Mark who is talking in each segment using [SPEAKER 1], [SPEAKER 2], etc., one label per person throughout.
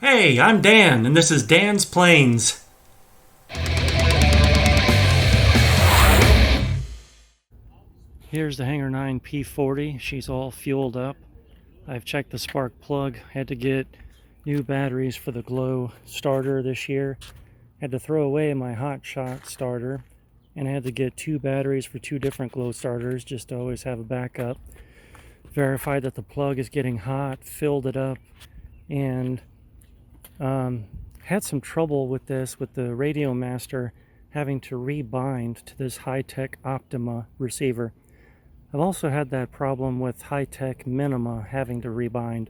[SPEAKER 1] Hey, I'm Dan, and this is Dan's Planes. Here's the Hangar 9 P-40. She's all fueled up. I've checked the spark plug. Had to get new batteries for the glow starter this year. Had to throw away my hot shot starter, and I had to get two batteries for two different glow starters just to always have a backup. Verified that the plug is getting hot, filled it up, and had some trouble with this with the Radiomaster having to rebind to this high-tech Optima receiver. I've also had that problem with high-tech Minima having to rebind,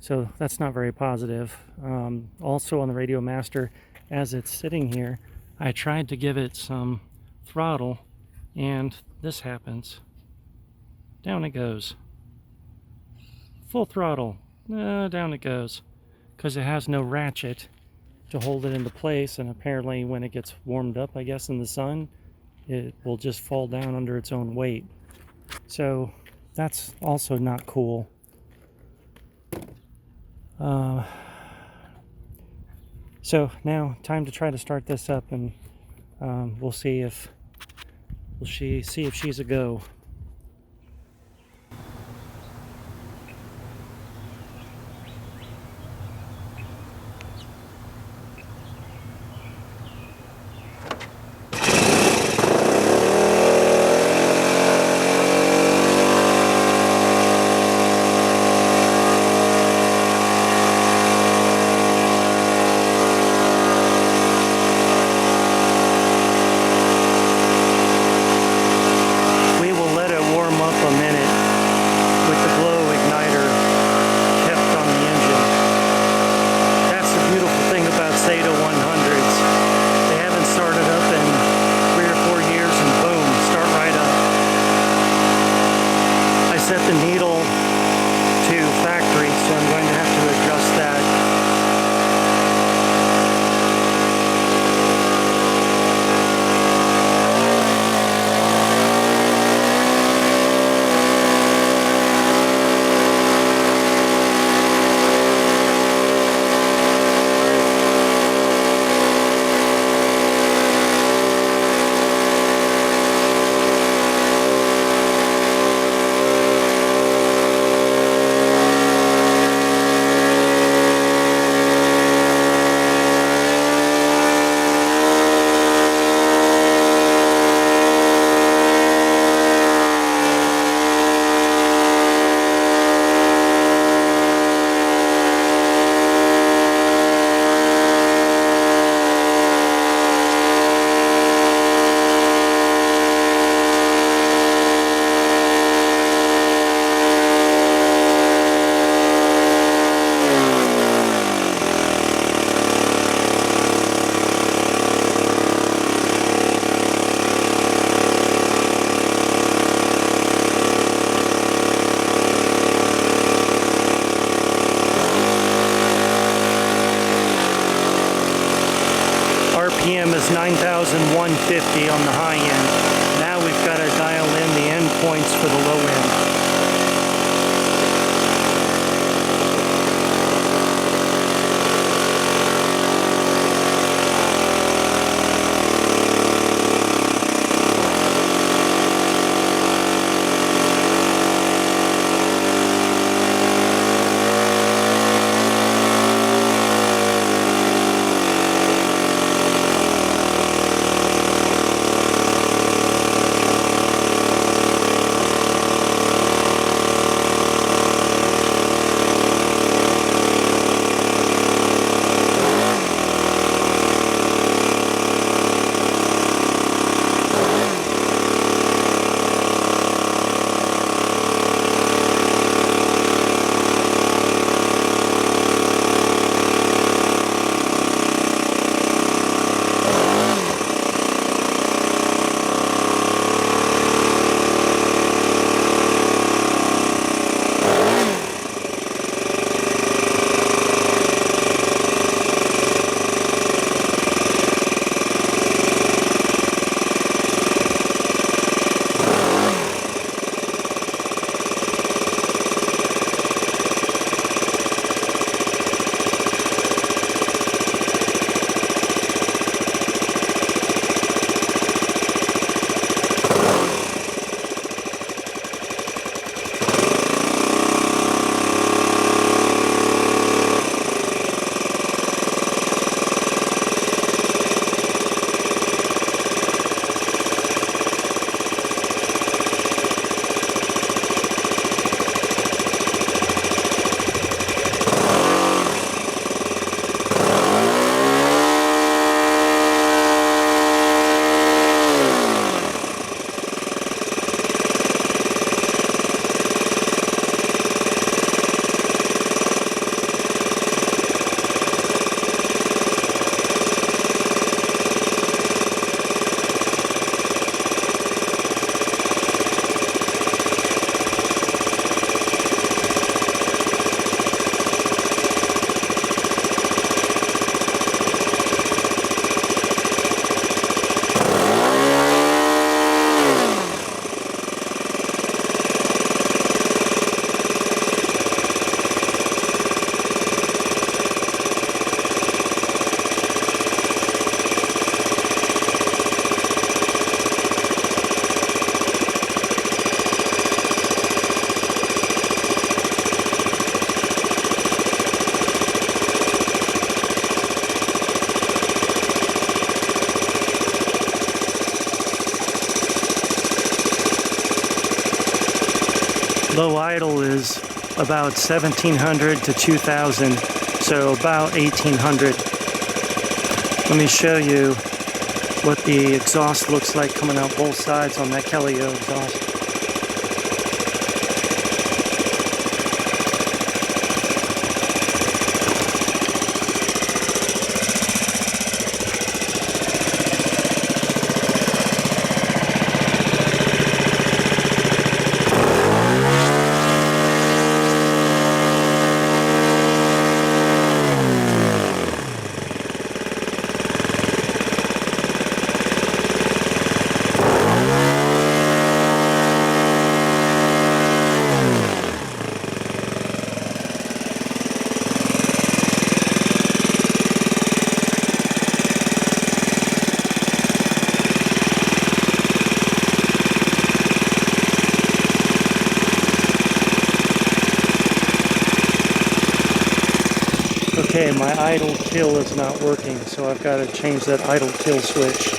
[SPEAKER 1] so that's not very positive. Also on the Radiomaster, as it's sitting here, I tried to give it some throttle, and this happens. Down it goes. Full throttle. Down it goes. Because it has no ratchet to hold it into place, and apparently when it gets warmed up, I guess, in the sun, it will just fall down under its own weight. So that's also not cool. So now time to try to start this up, and we'll see if she's a go. Saito 100s. They haven't started up in 3 or 4 years, and boom, start right up. I set the needle to factory, so I'm going to have to adjust that. RPM is 9,150 on the high end. Now we've got to dial in the endpoints for the low end. Low idle is about 1700 to 2000, so about 1800. Let me show you what the exhaust looks like coming out both sides on that Keleo exhaust. Okay, my idle kill is not working, so I've got to change that idle kill switch.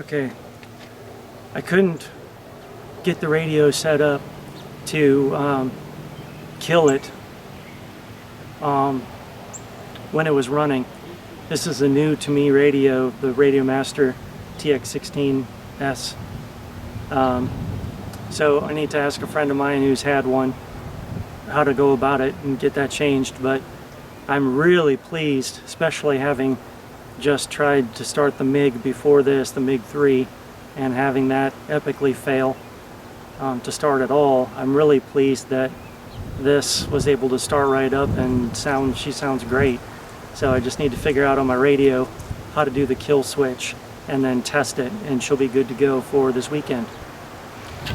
[SPEAKER 1] Okay, I couldn't get the radio set up to kill it when it was running. This is a new to me radio, the Radiomaster TX16S. So I need to ask a friend of mine who's had one how to go about it and get that changed. But I'm really pleased, especially having just tried to start the MiG before this, the MiG-3, and having that epically fail to start at all. I'm really pleased that this was able to start right up and she sounds great. So I just need to figure out on my radio how to do the kill switch and then test it, and she'll be good to go for this weekend.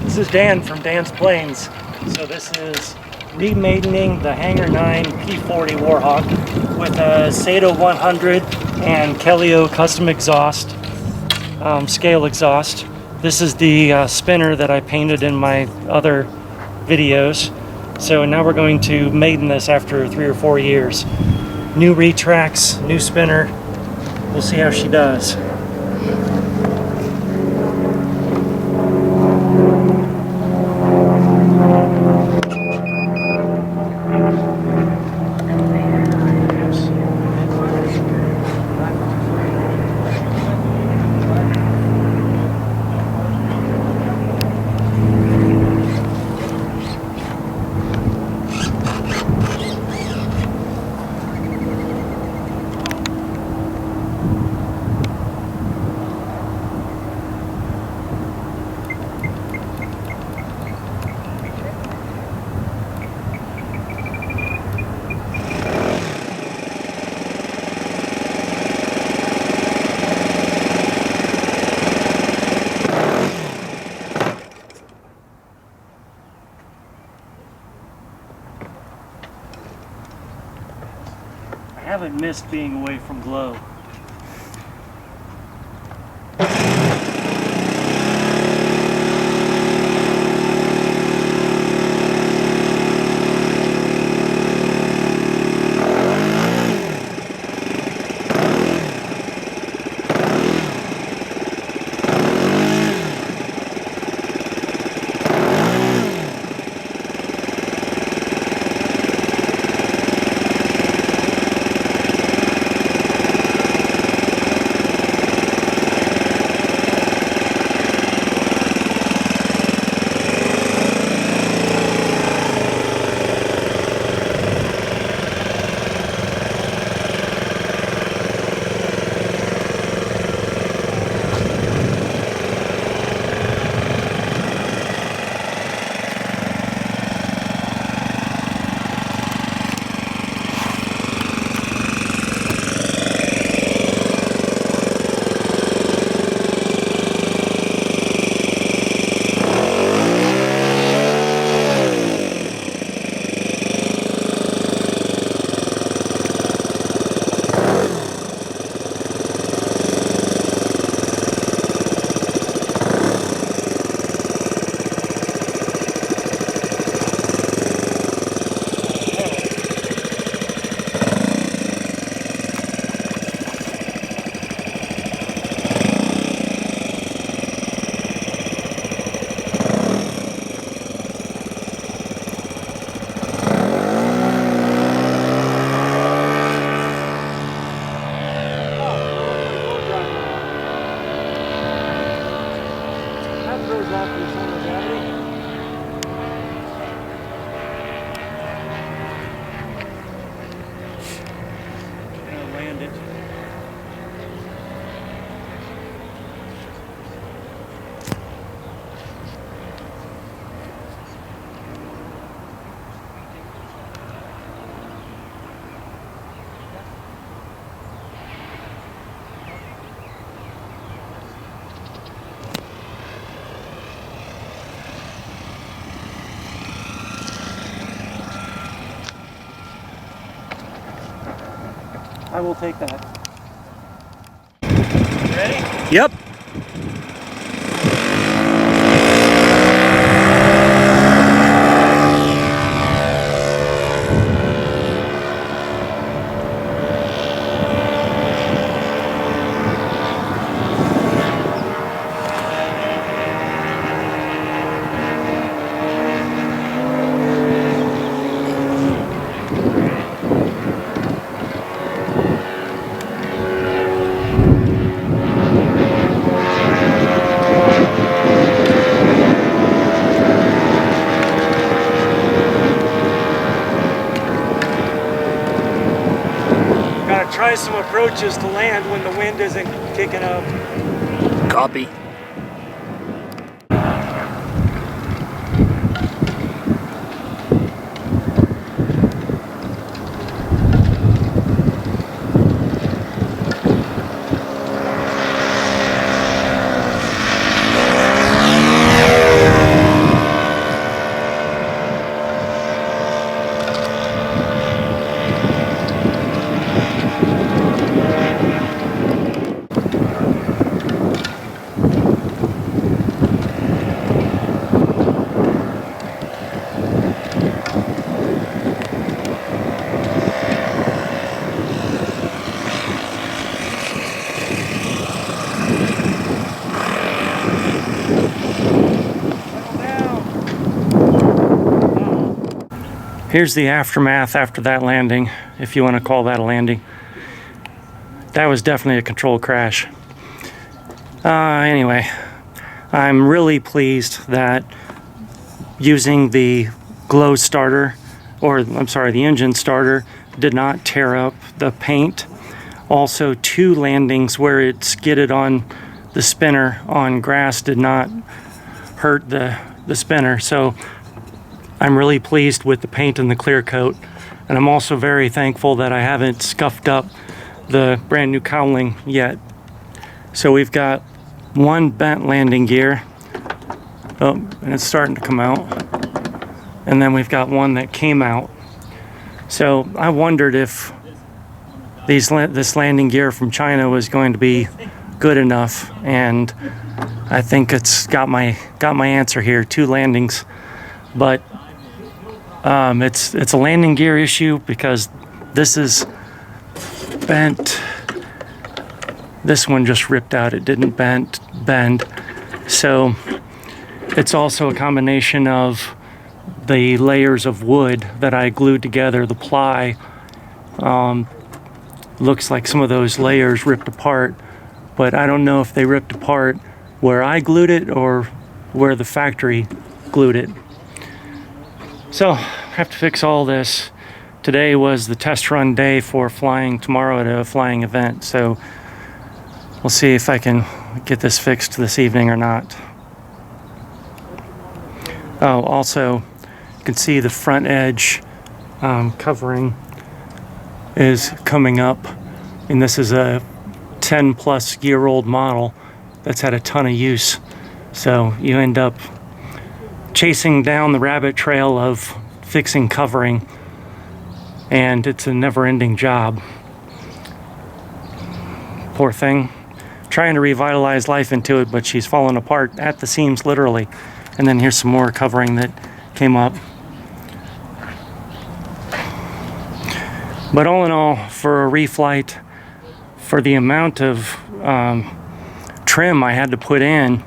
[SPEAKER 1] This is Dan from Dan's Planes. So this is re-maidening the Hangar 9 P-40 Warhawk with a Saito 100 and Keleo custom exhaust, scale exhaust. This is the spinner that I painted in my other videos. So now we're going to maiden this after 3 or 4 years. New retracts, new spinner. We'll see how she does. I haven't missed being away from glow. I will take that. Ready? Yep. approaches to land when the wind isn't kicking up.
[SPEAKER 2] Copy.
[SPEAKER 1] Here's the aftermath after that landing, if you want to call that a landing. That was definitely a controlled crash. Anyway, I'm really pleased that using the glow starter, or I'm sorry, the engine starter, did not tear up the paint. Also, 2 landings where it skidded on the spinner on grass did not hurt the spinner. So I'm really pleased with the paint and the clear coat, and I'm also very thankful that I haven't scuffed up the brand new cowling yet. So we've got 1 bent landing gear, oh, and it's starting to come out, and then we've got 1 that came out. So I wondered if this landing gear from China was going to be good enough, and I think it's got my answer here. 2 landings, but it's a landing gear issue because this is bent. This one just ripped out. It didn't bend. So it's also a combination of the layers of wood that I glued together. The ply looks like some of those layers ripped apart, but I don't know if they ripped apart where I glued it or where the factory glued it. So I have to fix all this. Today was the test run day for flying tomorrow at a flying event, so we'll see if I can get this fixed this evening or not. Oh, also, you can see the front edge covering is coming up, and this is a 10-plus-year-old model that's had a ton of use. So you end up chasing down the rabbit trail of fixing covering, and it's a never-ending job. Poor thing. Trying to revitalize life into it, but she's fallen apart at the seams, literally. And then here's some more covering that came up. But all in all, for a reflight, for the amount of trim I had to put in,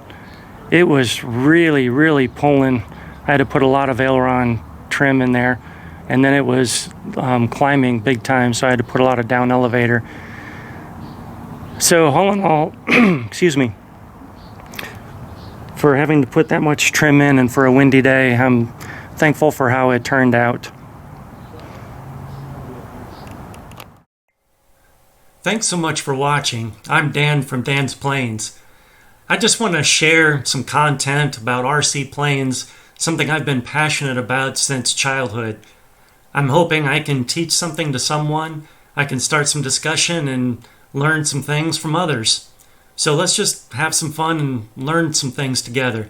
[SPEAKER 1] it was really, really pulling. I had to put a lot of aileron trim in there, and then it was climbing big time, so I had to put a lot of down elevator. So all in all, excuse me, for having to put that much trim in and for a windy day, I'm thankful for how it turned out. Thanks so much for watching. I'm Dan from Dan's Planes. I just want to share some content about RC planes, something I've been passionate about since childhood. I'm hoping I can teach something to someone, I can start some discussion and learn some things from others. So let's just have some fun and learn some things together.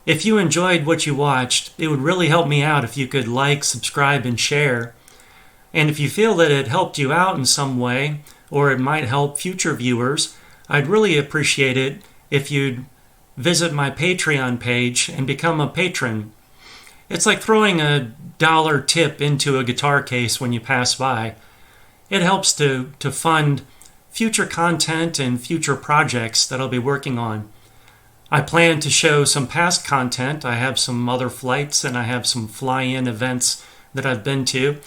[SPEAKER 1] If you enjoyed what you watched, it would really help me out if you could like, subscribe, and share. And if you feel that it helped you out in some way, or it might help future viewers, I'd really appreciate it if you'd visit my Patreon page and become a patron. It's like throwing a dollar tip into a guitar case when you pass by. It helps to fund future content and future projects that I'll be working on. I plan to show some past content. I have some other flights and I have some fly-in events that I've been to.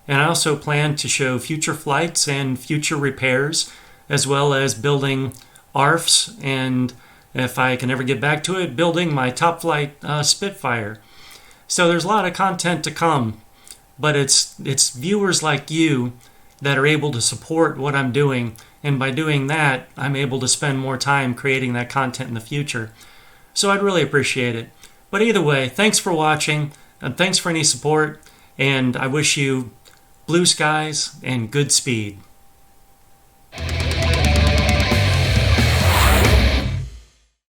[SPEAKER 1] And I also plan to show future flights and future repairs, as well as building ARFs, and if I can ever get back to it, building my top flight Spitfire. So there's a lot of content to come, but it's viewers like you that are able to support what I'm doing. And by doing that, I'm able to spend more time creating that content in the future. So I'd really appreciate it. But either way, thanks for watching, and thanks for any support, and I wish you blue skies and good speed.